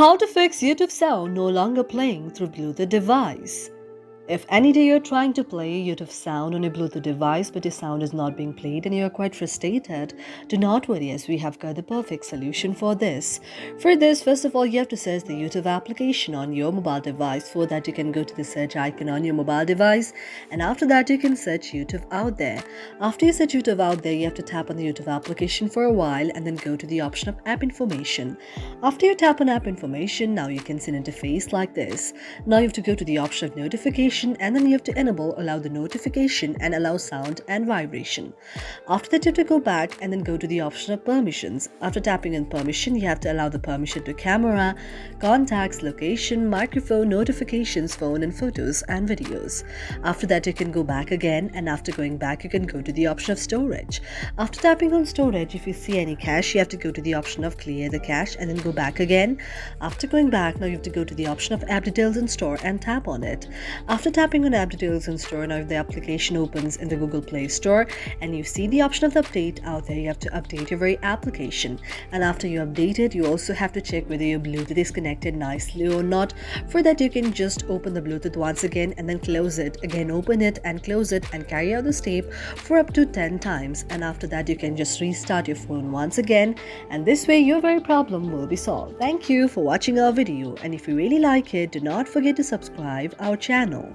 How to fix YouTube sound no longer playing through Bluetooth device. If any day you're trying to play YouTube sound on a Bluetooth device but your sound is not being played and you're quite frustrated, do not worry as we have got the perfect solution for this. For this, first of all, you have to search the YouTube application on your mobile device. For that, you can go to the search icon on your mobile device, and after that, you can search YouTube out there. After you search YouTube out there, you have to tap on the YouTube application for a while and then go to the option of app information. After you tap on app information, now you can see an interface like this. Now you have to go to the option of notification, and then you have to allow the notification and allow sound and vibration. After that, you have to go back and then go to the option of permissions. After tapping on permission, you have to allow the permission to camera, contacts, location, microphone, notifications, phone, and photos and videos. After that, you can go back again, and after going back, you can go to the option of storage. After tapping on storage, if you see any cache, you have to go to the option of clear the cache and then go back again. After going back, now you have to go to the option of app details and store and tap on it. After tapping on app details and store, now if the application opens in the Google Play Store and you see the option of the update out there, you have to update your very application. And after you update it, you also have to check whether your Bluetooth is connected nicely or not. For that, you can just open the Bluetooth once again and then close it. Again, open it and close it and carry out the step for up to 10 times. And after that, you can just restart your phone once again. And this way, your very problem will be solved. Thank you for watching our video. And if you really like it, do not forget to subscribe our channel.